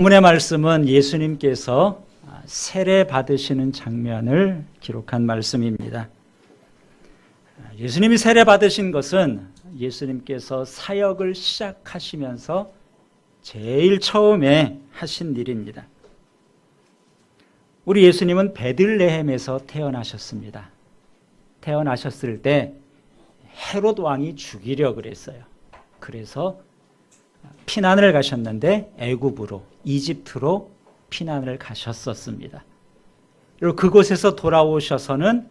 본문의 말씀은 예수님께서 세례 받으시는 장면을 기록한 말씀입니다. 예수님이 세례 받으신 것은 예수님께서 사역을 시작하시면서 제일 처음에 하신 일입니다. 우리 예수님은 베들레헴에서 태어나셨습니다. 태어나셨을 때 헤롯 왕이 죽이려고 그랬어요. 그래서 피난을 가셨는데 애굽으로, 이집트로 피난을 가셨었습니다. 그리고 그곳에서 돌아오셔서는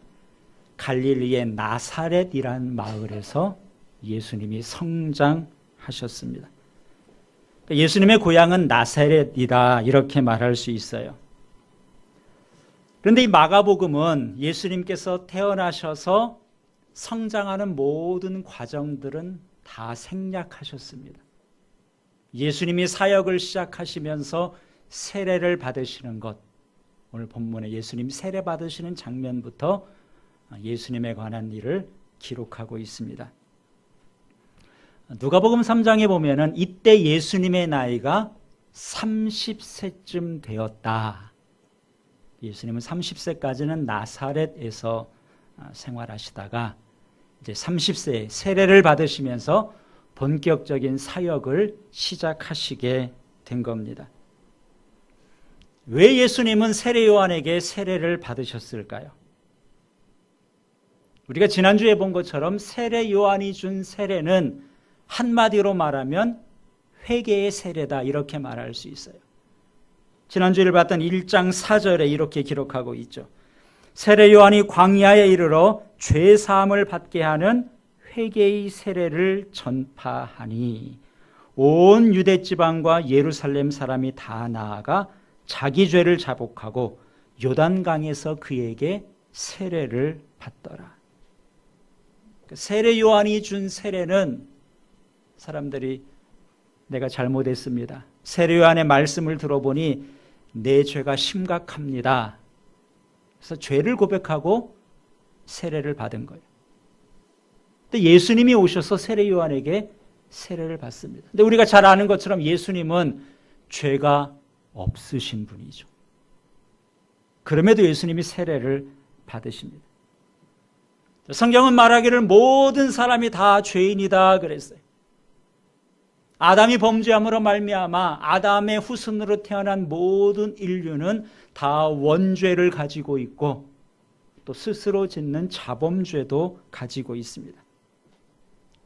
갈릴리의 나사렛이라는 마을에서 예수님이 성장하셨습니다. 예수님의 고향은 나사렛이다 이렇게 말할 수 있어요. 그런데 이 마가복음은 예수님께서 태어나셔서 성장하는 모든 과정들은 다 생략하셨습니다. 예수님이 사역을 시작하시면서 세례를 받으시는 것, 오늘 본문에 예수님 세례 받으시는 장면부터 예수님에 관한 일을 기록하고 있습니다. 누가복음 3장에 보면은 이때 예수님의 나이가 30세쯤 되었다. 예수님은 30세까지는 나사렛에서 생활하시다가 이제 30세에 세례를 받으시면서 본격적인 사역을 시작하시게 된 겁니다. 왜 예수님은 세례 요한에게 세례를 받으셨을까요? 우리가 지난주에 본 것처럼 세례 요한이 준 세례는 한마디로 말하면 회개의 세례다 이렇게 말할 수 있어요. 지난주에 봤던 1장 4절에 이렇게 기록하고 있죠. 세례 요한이 광야에 이르러 죄 사함을 받게 하는 회개의 세례를 전파하니 온 유대 지방과 예루살렘 사람이 다 나아가 자기 죄를 자복하고 요단강에서 그에게 세례를 받더라. 세례 요한이 준 세례는 사람들이 내가 잘못했습니다. 세례 요한의 말씀을 들어보니 내 죄가 심각합니다. 그래서 죄를 고백하고 세례를 받은 거예요. 근데 예수님이 오셔서 세례 요한에게 세례를 받습니다. 근데 우리가 잘 아는 것처럼 예수님은 죄가 없으신 분이죠. 그럼에도 예수님이 세례를 받으십니다. 성경은 말하기를 모든 사람이 다 죄인이다 그랬어요. 아담이 범죄함으로 말미암아 아담의 후손으로 태어난 모든 인류는 다 원죄를 가지고 있고 또 스스로 짓는 자범죄도 가지고 있습니다.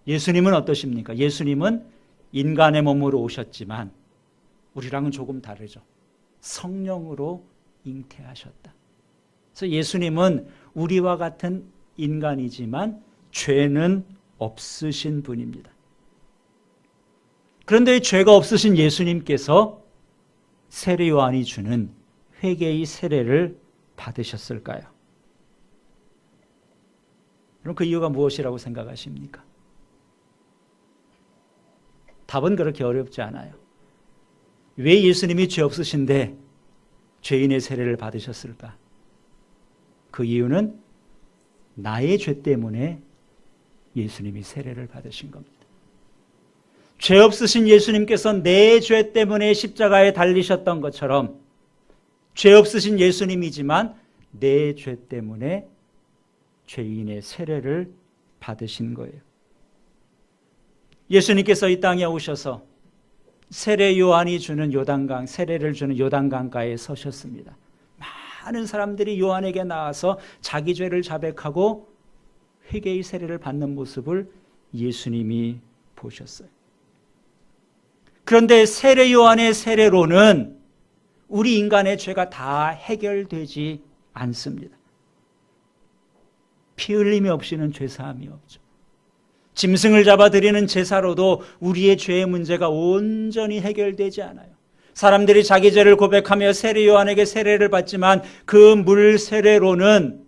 예수님은 어떠십니까? 예수님은 인간의 몸으로 오셨지만 우리랑은 조금 다르죠. 성령으로 잉태하셨다. 그래서 예수님은 우리와 같은 인간이지만 죄는 없으신 분입니다. 그런데 죄가 없으신 예수님께서 세례 요한이 주는 회개의 세례를 받으셨을까요? 그럼 그 이유가 무엇이라고 생각하십니까? 답은 그렇게 어렵지 않아요. 왜 예수님이 죄 없으신데 죄인의 세례를 받으셨을까? 그 이유는 나의 죄 때문에 예수님이 세례를 받으신 겁니다. 죄 없으신 예수님께서 내 죄 때문에 십자가에 달리셨던 것처럼 죄 없으신 예수님이지만 내 죄 때문에 죄인의 세례를 받으신 거예요. 예수님께서 이 땅에 오셔서 세례 요한이 주는 요단강, 세례를 주는 요단강가에 서셨습니다. 많은 사람들이 요한에게 나와서 자기 죄를 자백하고 회개의 세례를 받는 모습을 예수님이 보셨어요. 그런데 세례 요한의 세례로는 우리 인간의 죄가 다 해결되지 않습니다. 피 흘림이 없이는 죄사함이 없죠. 짐승을 잡아 드리는 제사로도 우리의 죄의 문제가 온전히 해결되지 않아요. 사람들이 자기 죄를 고백하며 세례 요한에게 세례를 받지만 그 물 세례로는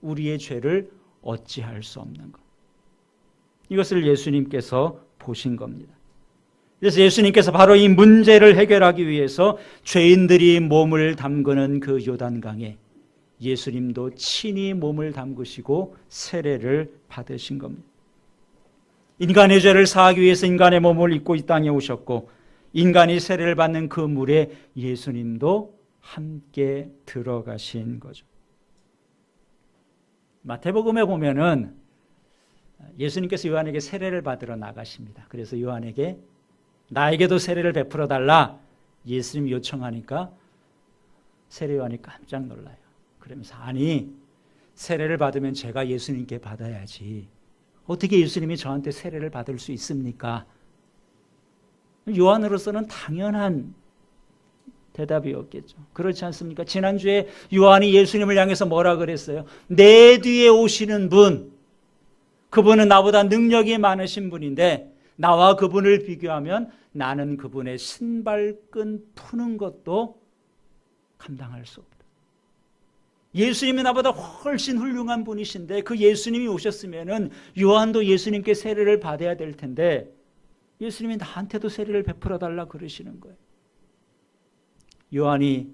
우리의 죄를 어찌할 수 없는 것. 이것을 예수님께서 보신 겁니다. 그래서 예수님께서 바로 이 문제를 해결하기 위해서 죄인들이 몸을 담그는 그 요단강에 예수님도 친히 몸을 담그시고 세례를 받으신 겁니다. 인간의 죄를 사하기 위해서 인간의 몸을 입고 이 땅에 오셨고 인간이 세례를 받는 그 물에 예수님도 함께 들어가신 거죠. 마태복음에 보면은 예수님께서 요한에게 세례를 받으러 나가십니다. 그래서 요한에게 나에게도 세례를 베풀어 달라 예수님이 요청하니까 세례 요한이 깜짝 놀라요. 그러면서 아니 세례를 받으면 제가 예수님께 받아야지 어떻게 예수님이 저한테 세례를 받을 수 있습니까? 요한으로서는 당연한 대답이었겠죠. 그렇지 않습니까? 지난주에 요한이 예수님을 향해서 뭐라 그랬어요? 내 뒤에 오시는 분, 그분은 나보다 능력이 많으신 분인데 나와 그분을 비교하면 나는 그분의 신발끈 푸는 것도 감당할 수 없다. 예수님이 나보다 훨씬 훌륭한 분이신데 그 예수님이 오셨으면은 요한도 예수님께 세례를 받아야 될 텐데 예수님이 나한테도 세례를 베풀어 달라 그러시는 거예요. 요한이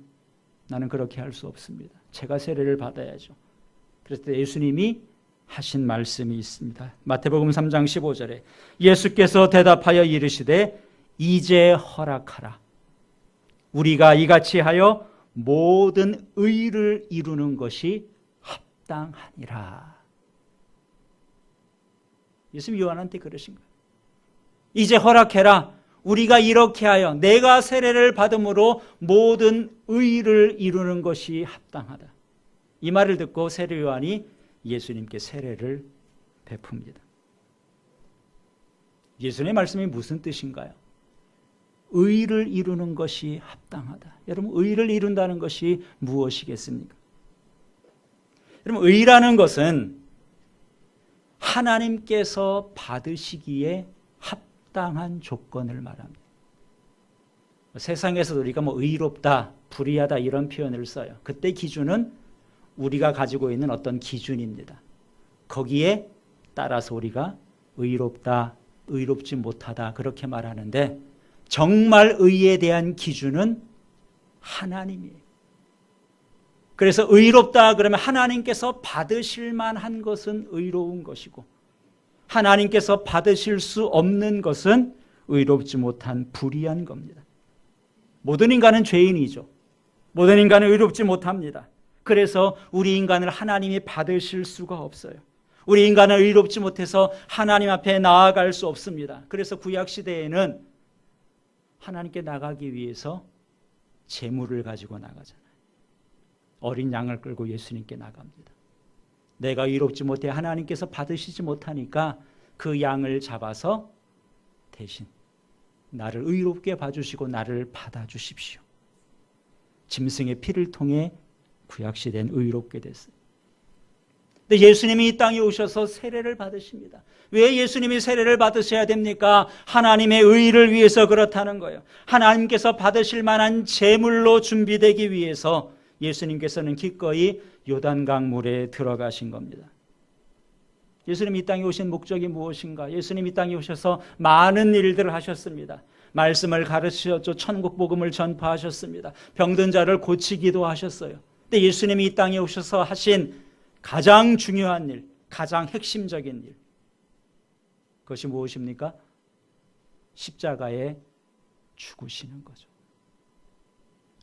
나는 그렇게 할 수 없습니다. 제가 세례를 받아야죠. 그래서 예수님이 하신 말씀이 있습니다. 마태복음 3장 15절에 예수께서 대답하여 이르시되 이제 허락하라. 우리가 이같이 하여 모든 의를 이루는 것이 합당하니라. 예수님이 요한한테 그러신 거예요. 이제 허락해라. 우리가 이렇게 하여 내가 세례를 받음으로 모든 의를 이루는 것이 합당하다. 이 말을 듣고 세례 요한이 예수님께 세례를 베풉니다. 예수님의 말씀이 무슨 뜻인가요? 의를 이루는 것이 합당하다. 여러분, 의를 이룬다는 것이 무엇이겠습니까? 여러분, 의라는 것은 하나님께서 받으시기에 합당한 조건을 말합니다. 세상에서도 우리가 의롭다, 불의하다 이런 표현을 써요. 그때 기준은 우리가 가지고 있는 어떤 기준입니다. 거기에 따라서 우리가 의롭다, 의롭지 못하다 그렇게 말하는데 정말 의에 대한 기준은 하나님이에요. 그래서 의롭다 그러면 하나님께서 받으실 만한 것은 의로운 것이고 하나님께서 받으실 수 없는 것은 의롭지 못한 불의한 겁니다. 모든 인간은 죄인이죠. 모든 인간은 의롭지 못합니다. 그래서 우리 인간을 하나님이 받으실 수가 없어요. 우리 인간은 의롭지 못해서 하나님 앞에 나아갈 수 없습니다. 그래서 구약시대에는 하나님께 나가기 위해서 제물을 가지고 나가잖아요. 어린 양을 끌고 예수님께 나갑니다. 내가 의롭지 못해 하나님께서 받으시지 못하니까 그 양을 잡아서 대신 나를 의롭게 봐주시고 나를 받아주십시오. 짐승의 피를 통해 구약시대는 의롭게 됐어요. 근데 예수님이 이 땅에 오셔서 세례를 받으십니다. 왜 예수님이 세례를 받으셔야 됩니까? 하나님의 의를 위해서 그렇다는 거예요. 하나님께서 받으실 만한 제물로 준비되기 위해서 예수님께서는 기꺼이 요단강 물에 들어가신 겁니다. 예수님이 이 땅에 오신 목적이 무엇인가? 예수님이 이 땅에 오셔서 많은 일들을 하셨습니다. 말씀을 가르치셨죠. 천국 복음을 전파하셨습니다. 병든 자를 고치기도 하셨어요. 근데 예수님이 이 땅에 오셔서 하신 가장 중요한 일, 가장 핵심적인 일, 그것이 무엇입니까? 십자가에 죽으시는 거죠.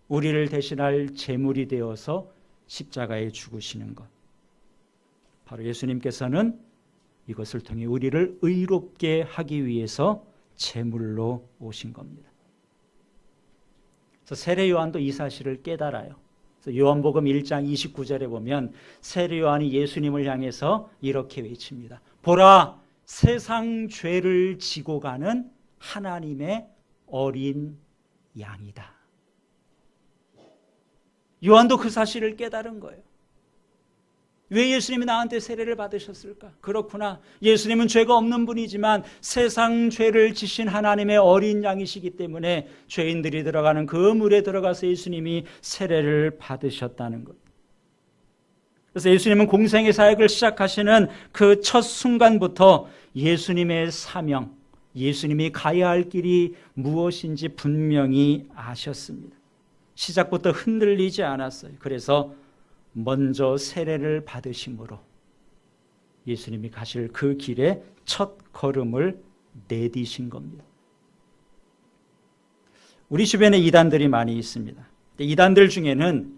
우리를 대신할 제물이 되어서 십자가에 죽으시는 것. 바로 예수님께서는 이것을 통해 우리를 의롭게 하기 위해서 제물로 오신 겁니다. 그래서 세례 요한도 이 사실을 깨달아요. 그래서 요한복음 1장 29절에 보면 세례 요한이 예수님을 향해서 이렇게 외칩니다. 보라, 세상 죄를 지고 가는 하나님의 어린 양이다. 요한도 그 사실을 깨달은 거예요. 왜 예수님이 나한테 세례를 받으셨을까? 그렇구나. 예수님은 죄가 없는 분이지만 세상 죄를 지신 하나님의 어린 양이시기 때문에 죄인들이 들어가는 그 물에 들어가서 예수님이 세례를 받으셨다는 것. 그래서 예수님은 공생의 사역을 시작하시는 그 첫 순간부터 예수님의 사명, 예수님이 가야 할 길이 무엇인지 분명히 아셨습니다. 시작부터 흔들리지 않았어요. 그래서 먼저 세례를 받으심으로 예수님이 가실 그 길에 첫 걸음을 내디신 겁니다. 우리 주변에 이단들이 많이 있습니다. 이단들 중에는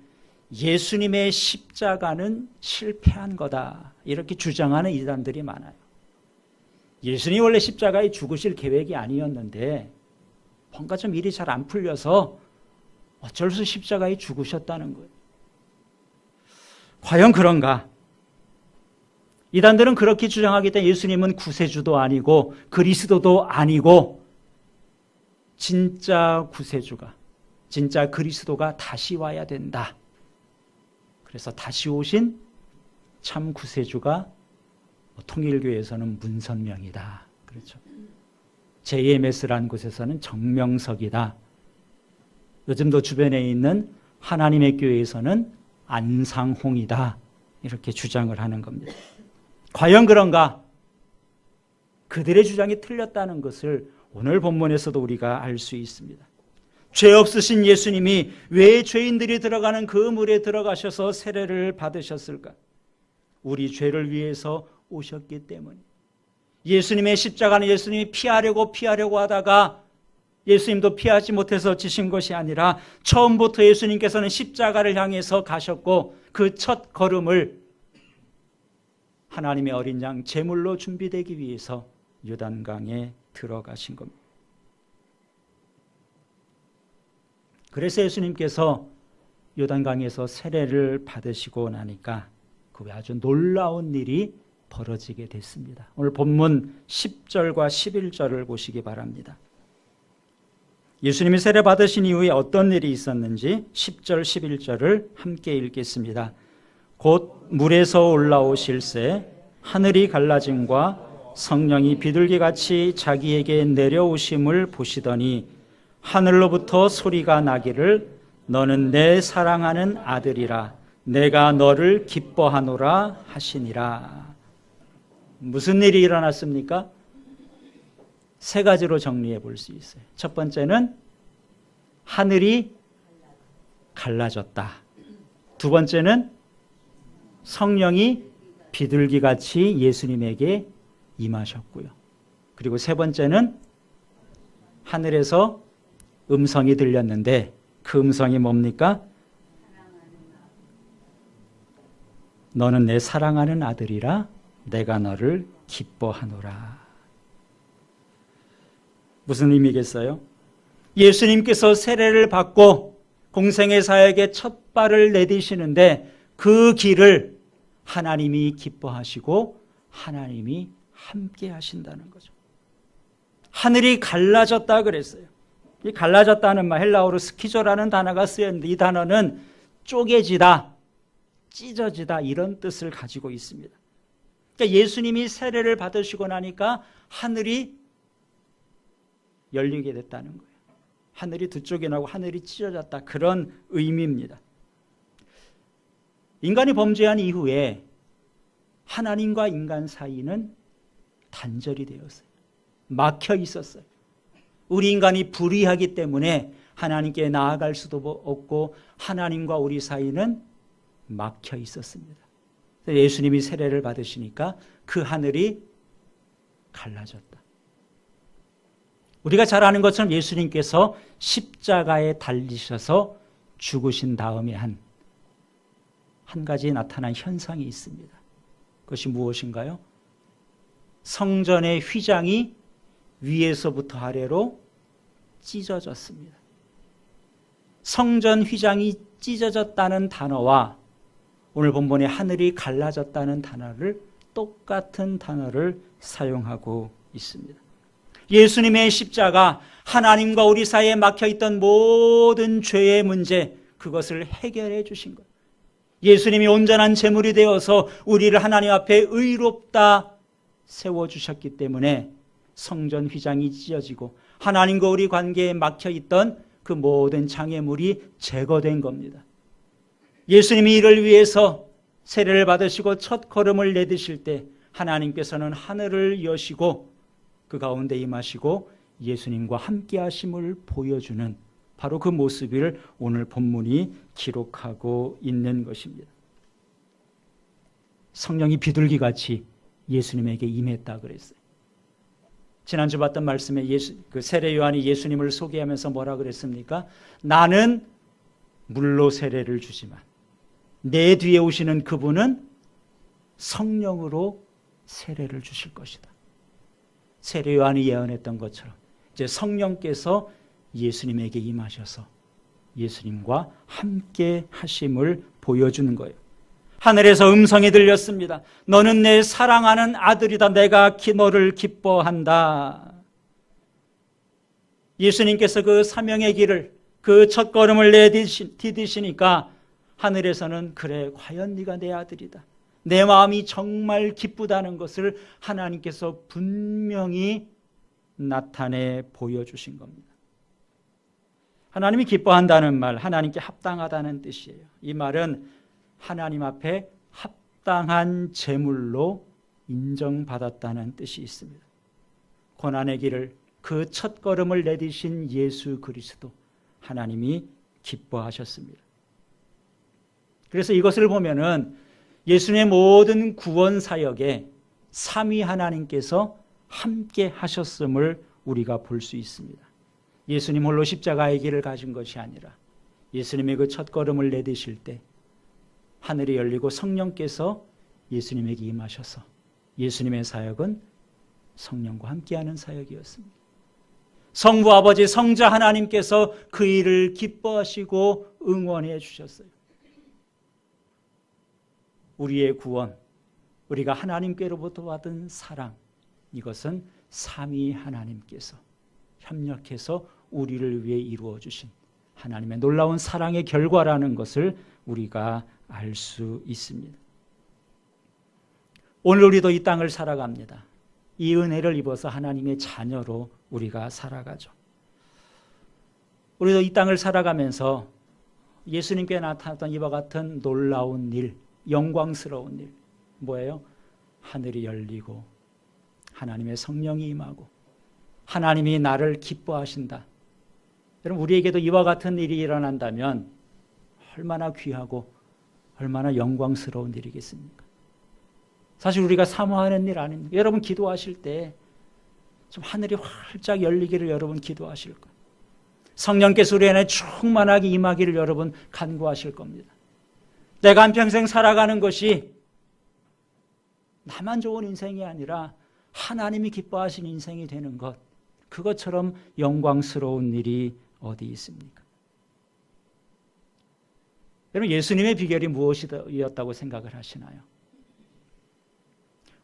예수님의 십자가는 실패한 거다 이렇게 주장하는 이단들이 많아요. 예수님이 원래 십자가에 죽으실 계획이 아니었는데 뭔가 좀 일이 잘 안 풀려서 어쩔 수 없이 십자가에 죽으셨다는 거예요. 과연 그런가? 이단들은 그렇게 주장하기 때문에 예수님은 구세주도 아니고 그리스도도 아니고 진짜 구세주가, 진짜 그리스도가 다시 와야 된다. 그래서 다시 오신 참 구세주가 통일교에서는 문선명이다. 그렇죠. JMS라는 곳에서는 정명석이다. 요즘도 주변에 있는 하나님의 교회에서는 안상홍이다. 이렇게 주장을 하는 겁니다. 과연 그런가? 그들의 주장이 틀렸다는 것을 오늘 본문에서도 우리가 알 수 있습니다. 죄 없으신 예수님이 왜 죄인들이 들어가는 그 물에 들어가셔서 세례를 받으셨을까? 우리 죄를 위해서 오셨기 때문에. 예수님의 십자가는 예수님이 피하려고 하다가 예수님도 피하지 못해서 지신 것이 아니라 처음부터 예수님께서는 십자가를 향해서 가셨고 그 첫 걸음을 하나님의 어린 양 제물로 준비되기 위해서 요단강에 들어가신 겁니다. 그래서 예수님께서 요단강에서 세례를 받으시고 나니까 그 외에 아주 놀라운 일이 벌어지게 됐습니다. 오늘 본문 10절과 11절을 보시기 바랍니다. 예수님이 세례 받으신 이후에 어떤 일이 있었는지 10절, 11절을 함께 읽겠습니다. 곧 물에서 올라오실새 하늘이 갈라짐과 성령이 비둘기같이 자기에게 내려오심을 보시더니 하늘로부터 소리가 나기를 너는 내 사랑하는 아들이라 내가 너를 기뻐하노라 하시니라. 무슨 일이 일어났습니까? 세 가지로 정리해 볼 수 있어요. 첫 번째는 하늘이 갈라졌다. 두 번째는 성령이 비둘기같이 예수님에게 임하셨고요. 그리고 세 번째는 하늘에서 음성이 들렸는데 그 음성이 뭡니까? 너는 내 사랑하는 아들이라 내가 너를 기뻐하노라. 무슨 의미겠어요? 예수님께서 세례를 받고 공생의 사역에 첫 발을 내디시는데 그 길을 하나님이 기뻐하시고 하나님이 함께 하신다는 거죠. 하늘이 갈라졌다 그랬어요. 이 갈라졌다는 말 헬라어로 스키조라는 단어가 쓰였는데 이 단어는 쪼개지다, 찢어지다 이런 뜻을 가지고 있습니다. 그러니까 예수님이 세례를 받으시고 나니까 하늘이 열리게 됐다는 거예요. 하늘이 두 쪽이 나고 하늘이 찢어졌다 그런 의미입니다. 인간이 범죄한 이후에 하나님과 인간 사이는 단절이 되었어요. 막혀 있었어요. 우리 인간이 불의하기 때문에 하나님께 나아갈 수도 없고 하나님과 우리 사이는 막혀 있었습니다. 예수님이 세례를 받으시니까 그 하늘이 갈라졌다. 우리가 잘 아는 것처럼 예수님께서 십자가에 달리셔서 죽으신 다음에 한 가지 나타난 현상이 있습니다. 그것이 무엇인가요? 성전의 휘장이 위에서부터 아래로 찢어졌습니다. 성전 휘장이 찢어졌다는 단어와 오늘 본문의 하늘이 갈라졌다는 단어를 똑같은 단어를 사용하고 있습니다. 예수님의 십자가, 하나님과 우리 사이에 막혀있던 모든 죄의 문제, 그것을 해결해 주신 것. 예수님이 온전한 제물이 되어서 우리를 하나님 앞에 의롭다 세워주셨기 때문에 성전 휘장이 찢어지고 하나님과 우리 관계에 막혀있던 그 모든 장애물이 제거된 겁니다. 예수님이 이를 위해서 세례를 받으시고 첫 걸음을 내디실 때 하나님께서는 하늘을 여시고 그 가운데 임하시고 예수님과 함께 하심을 보여주는 바로 그 모습을 오늘 본문이 기록하고 있는 것입니다. 성령이 비둘기같이 예수님에게 임했다 그랬어요. 지난주 봤던 말씀에 그 세례 요한이 예수님을 소개하면서 뭐라 그랬습니까? 나는 물로 세례를 주지만 내 뒤에 오시는 그분은 성령으로 세례를 주실 것이다. 세례 요한이 예언했던 것처럼 이제 성령께서 예수님에게 임하셔서 예수님과 함께 하심을 보여주는 거예요. 하늘에서 음성이 들렸습니다. 너는 내 사랑하는 아들이다. 내가 너를 기뻐한다. 예수님께서 그 사명의 길을, 그 첫걸음을 내디디시니까 하늘에서는 그래, 과연 네가 내 아들이다. 내 마음이 정말 기쁘다는 것을 하나님께서 분명히 나타내 보여주신 겁니다. 하나님이 기뻐한다는 말, 하나님께 합당하다는 뜻이에요. 이 말은 하나님 앞에 합당한 제물로 인정받았다는 뜻이 있습니다. 고난의 길을, 그 첫걸음을 내디신 예수 그리스도, 하나님이 기뻐하셨습니다. 그래서 이것을 보면은 예수님의 모든 구원 사역에 삼위 하나님께서 함께 하셨음을 우리가 볼 수 있습니다. 예수님 홀로 십자가의 길을 가신 것이 아니라 예수님의 그 첫걸음을 내디실 때 하늘이 열리고 성령께서 예수님에게 임하셔서 예수님의 사역은 성령과 함께하는 사역이었습니다. 성부 아버지 성자 하나님께서 그 일을 기뻐하시고 응원해 주셨어요. 우리의 구원, 우리가 하나님께로부터 받은 사랑, 이것은 삼위 하나님께서 협력해서 우리를 위해 이루어 주신 하나님의 놀라운 사랑의 결과라는 것을 우리가 알 수 있습니다. 오늘 우리도 이 땅을 살아갑니다. 이 은혜를 입어서 하나님의 자녀로 우리가 살아가죠. 우리도 이 땅을 살아가면서 예수님께 나타났던 이와 같은 놀라운 일, 영광스러운 일, 뭐예요? 하늘이 열리고 하나님의 성령이 임하고 하나님이 나를 기뻐하신다. 여러분, 우리에게도 이와 같은 일이 일어난다면 얼마나 귀하고 얼마나 영광스러운 일이겠습니까? 사실 우리가 사모하는 일 아닙니까? 여러분 기도하실 때 좀 하늘이 활짝 열리기를 여러분 기도하실 거예요. 성령께서 우리 안에 충만하게 임하기를 여러분 간구하실 겁니다. 내가 한평생 살아가는 것이 나만 좋은 인생이 아니라 하나님이 기뻐하신 인생이 되는 것, 그것처럼 영광스러운 일이 어디 있습니까? 여러분, 예수님의 비결이 무엇이었다고 생각을 하시나요?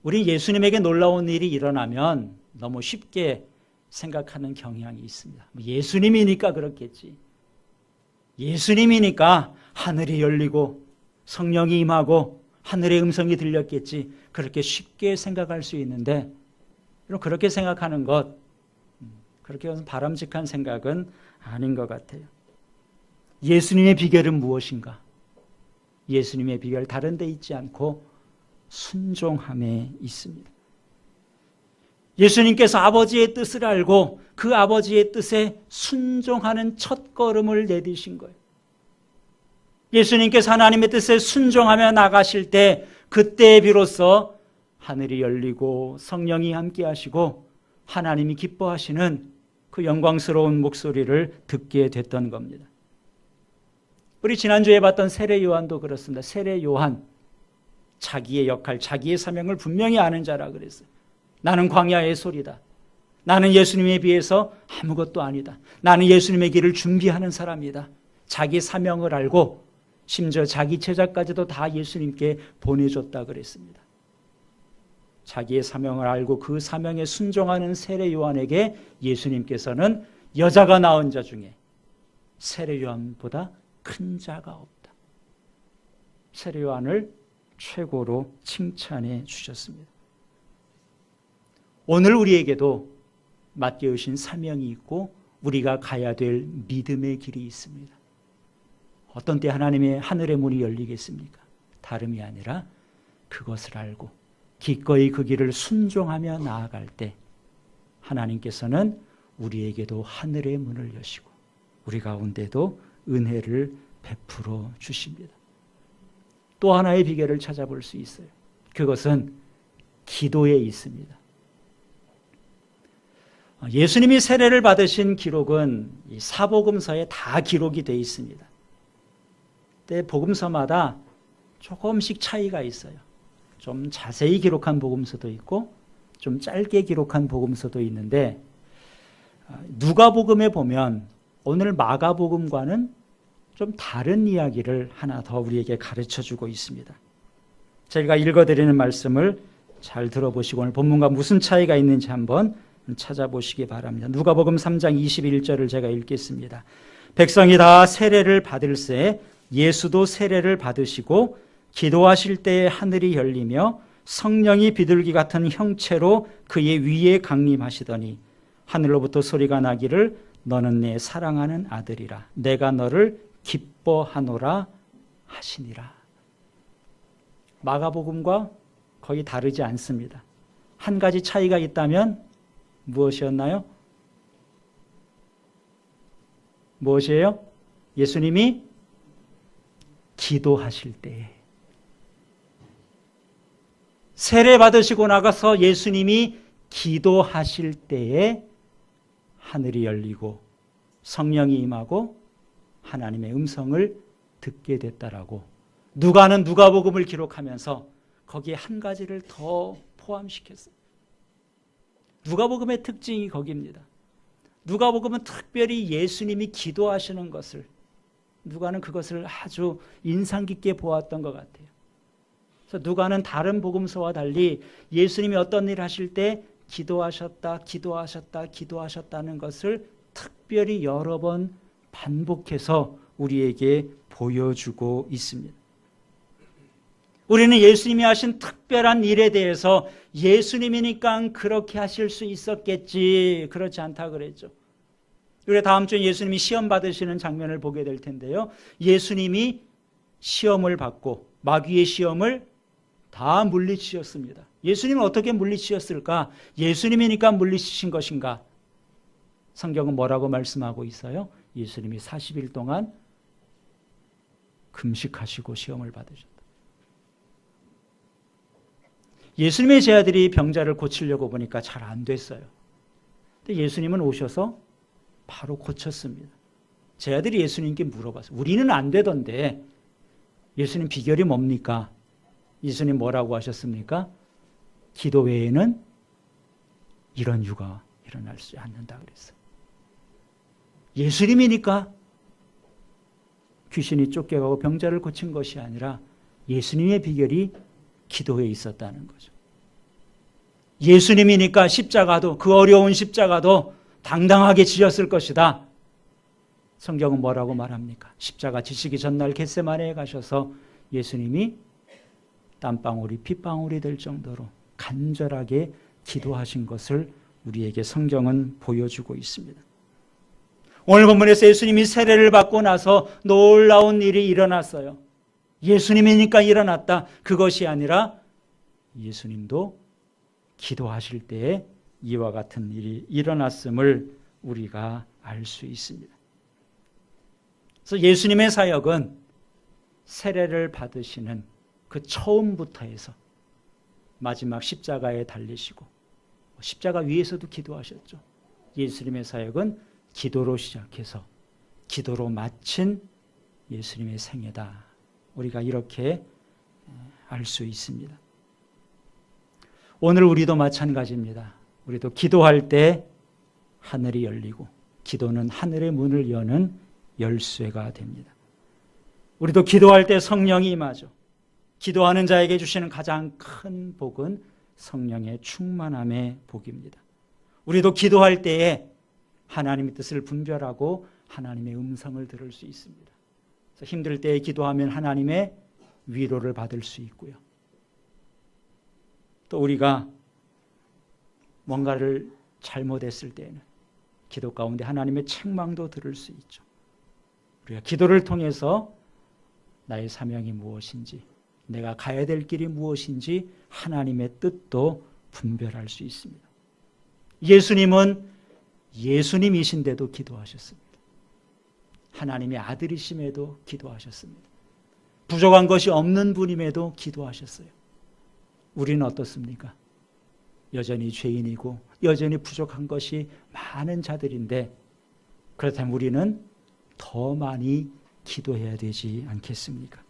우리 예수님에게 놀라운 일이 일어나면 너무 쉽게 생각하는 경향이 있습니다. 예수님이니까 그렇겠지. 예수님이니까 하늘이 열리고 성령이 임하고 하늘의 음성이 들렸겠지. 그렇게 쉽게 생각할 수 있는데, 그렇게 생각하는 것, 그렇게 바람직한 생각은 아닌 것 같아요. 예수님의 비결은 무엇인가? 예수님의 비결 다른 데 있지 않고 순종함에 있습니다. 예수님께서 아버지의 뜻을 알고 그 아버지의 뜻에 순종하는 첫걸음을 내디신 거예요. 예수님께서 하나님의 뜻에 순종하며 나가실 때 그때 비로소 하늘이 열리고 성령이 함께 하시고 하나님이 기뻐하시는 그 영광스러운 목소리를 듣게 됐던 겁니다. 우리 지난주에 봤던 세례 요한도 그렇습니다. 세례 요한, 자기의 역할, 자기의 사명을 분명히 아는 자라 그랬어요. 나는 광야의 소리다. 나는 예수님에 비해서 아무것도 아니다. 나는 예수님의 길을 준비하는 사람이다. 자기 사명을 알고 심지어 자기 제자까지도 다 예수님께 보내줬다 그랬습니다. 자기의 사명을 알고 그 사명에 순종하는 세례 요한에게 예수님께서는 여자가 낳은 자 중에 세례 요한보다 큰 자가 없다. 세례 요한을 최고로 칭찬해 주셨습니다. 오늘 우리에게도 맡겨주신 사명이 있고 우리가 가야 될 믿음의 길이 있습니다. 어떤 때 하나님의 하늘의 문이 열리겠습니까? 다름이 아니라 그것을 알고 기꺼이 그 길을 순종하며 나아갈 때 하나님께서는 우리에게도 하늘의 문을 여시고 우리 가운데도 은혜를 베풀어 주십니다. 또 하나의 비결을 찾아볼 수 있어요. 그것은 기도에 있습니다. 예수님이 세례를 받으신 기록은 이 사복음서에 다 기록이 되어 있습니다. 근데 복음서마다 조금씩 차이가 있어요. 좀 자세히 기록한 복음서도 있고 좀 짧게 기록한 복음서도 있는데, 누가복음에 보면 오늘 마가복음과는 좀 다른 이야기를 하나 더 우리에게 가르쳐주고 있습니다. 제가 읽어드리는 말씀을 잘 들어보시고 오늘 본문과 무슨 차이가 있는지 한번 찾아보시기 바랍니다. 누가복음 3장 21절을 제가 읽겠습니다. 백성이 다 세례를 받을새 예수도 세례를 받으시고 기도하실 때에 하늘이 열리며 성령이 비둘기 같은 형체로 그의 위에 강림하시더니 하늘로부터 소리가 나기를 너는 내 사랑하는 아들이라 내가 너를 기뻐하노라 하시니라. 마가복음과 거의 다르지 않습니다. 한 가지 차이가 있다면 무엇이었나요? 무엇이에요? 예수님이 기도하실 때에, 세례 받으시고 나가서 예수님이 기도하실 때에 하늘이 열리고 성령이 임하고 하나님의 음성을 듣게 됐다라고 누가는 누가복음을 기록하면서 거기에 한 가지를 더 포함시켰어요. 누가복음의 특징이 거기입니다. 누가복음은 특별히 예수님이 기도하시는 것을, 누가는 그것을 아주 인상 깊게 보았던 것 같아요. 그래서 누가는 다른 복음서와 달리 예수님이 어떤 일을 하실 때 기도하셨다, 기도하셨다, 기도하셨다는 것을 특별히 여러 번 반복해서 우리에게 보여주고 있습니다. 우리는 예수님이 하신 특별한 일에 대해서 예수님이니까 그렇게 하실 수 있었겠지, 그렇지 않다 그랬죠. 우리 다음 주에 예수님이 시험 받으시는 장면을 보게 될 텐데요. 예수님이 시험을 받고 마귀의 시험을 다 물리치셨습니다. 예수님은 어떻게 물리치셨을까? 예수님이니까 물리치신 것인가? 성경은 뭐라고 말씀하고 있어요? 예수님이 40일 동안 금식하시고 시험을 받으셨다. 예수님의 제자들이 병자를 고치려고 보니까 잘 안 됐어요. 근데 예수님은 오셔서 바로 고쳤습니다. 제자들이 예수님께 물어봤어요. 우리는 안 되던데 예수님 비결이 뭡니까? 예수님 뭐라고 하셨습니까? 기도 외에는 이런 유가 일어날 수 않는다 그랬어요. 예수님이니까 귀신이 쫓겨가고 병자를 고친 것이 아니라 예수님의 비결이 기도에 있었다는 거죠. 예수님이니까 십자가도, 그 어려운 십자가도 당당하게 지셨을 것이다. 성경은 뭐라고 말합니까? 십자가 지시기 전날 겟세마네에 가셔서 예수님이 땀방울이 핏방울이 될 정도로 간절하게 기도하신 것을 우리에게 성경은 보여주고 있습니다. 오늘 본문에서 예수님이 세례를 받고 나서 놀라운 일이 일어났어요. 예수님이니까 일어났다. 그것이 아니라 예수님도 기도하실 때에 이와 같은 일이 일어났음을 우리가 알 수 있습니다. 그래서 예수님의 사역은 세례를 받으시는 그 처음부터 해서 마지막 십자가에 달리시고 십자가 위에서도 기도하셨죠. 예수님의 사역은 기도로 시작해서 기도로 마친 예수님의 생애다. 우리가 이렇게 알 수 있습니다. 오늘 우리도 마찬가지입니다. 우리도 기도할 때 하늘이 열리고 기도는 하늘의 문을 여는 열쇠가 됩니다. 우리도 기도할 때 성령이 임하죠. 기도하는 자에게 주시는 가장 큰 복은 성령의 충만함의 복입니다. 우리도 기도할 때에 하나님의 뜻을 분별하고 하나님의 음성을 들을 수 있습니다. 그래서 힘들 때에 기도하면 하나님의 위로를 받을 수 있고요. 또 우리가 뭔가를 잘못했을 때에는 기도 가운데 하나님의 책망도 들을 수 있죠. 우리가 기도를 통해서 나의 사명이 무엇인지, 내가 가야 될 길이 무엇인지 하나님의 뜻도 분별할 수 있습니다. 예수님은 예수님이신데도 기도하셨습니다. 하나님의 아들이심에도 기도하셨습니다. 부족한 것이 없는 분임에도 기도하셨어요. 우리는 어떻습니까? 여전히 죄인이고 여전히 부족한 것이 많은 자들인데, 그렇다면 우리는 더 많이 기도해야 되지 않겠습니까?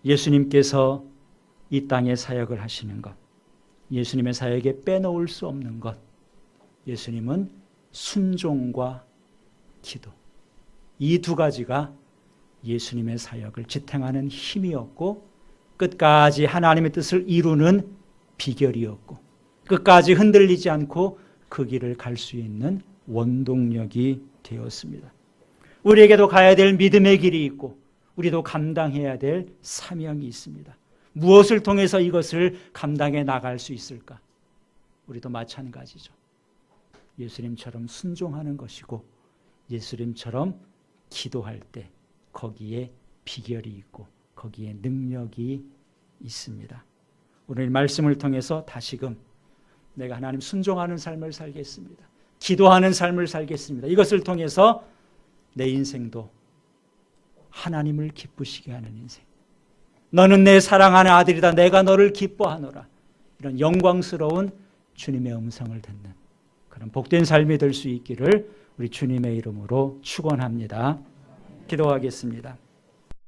예수님께서 이 땅에 사역을 하시는 것, 예수님의 사역에 빼놓을 수 없는 것, 예수님은 순종과 기도, 이 두 가지가 예수님의 사역을 지탱하는 힘이었고 끝까지 하나님의 뜻을 이루는 비결이었고 끝까지 흔들리지 않고 그 길을 갈 수 있는 원동력이 되었습니다. 우리에게도 가야 될 믿음의 길이 있고 우리도 감당해야 될 사명이 있습니다. 무엇을 통해서 이것을 감당해 나갈 수 있을까? 우리도 마찬가지죠. 예수님처럼 순종하는 것이고 예수님처럼 기도할 때 거기에 비결이 있고 거기에 능력이 있습니다. 오늘 말씀을 통해서 다시금 내가 하나님 순종하는 삶을 살겠습니다. 기도하는 삶을 살겠습니다. 이것을 통해서 내 인생도 하나님을 기쁘시게 하는 인생. 너는 내 사랑하는 아들이다. 내가 너를 기뻐하노라. 이런 영광스러운 주님의 음성을 듣는 그런 복된 삶이 될 수 있기를 우리 주님의 이름으로 축원합니다. 기도하겠습니다.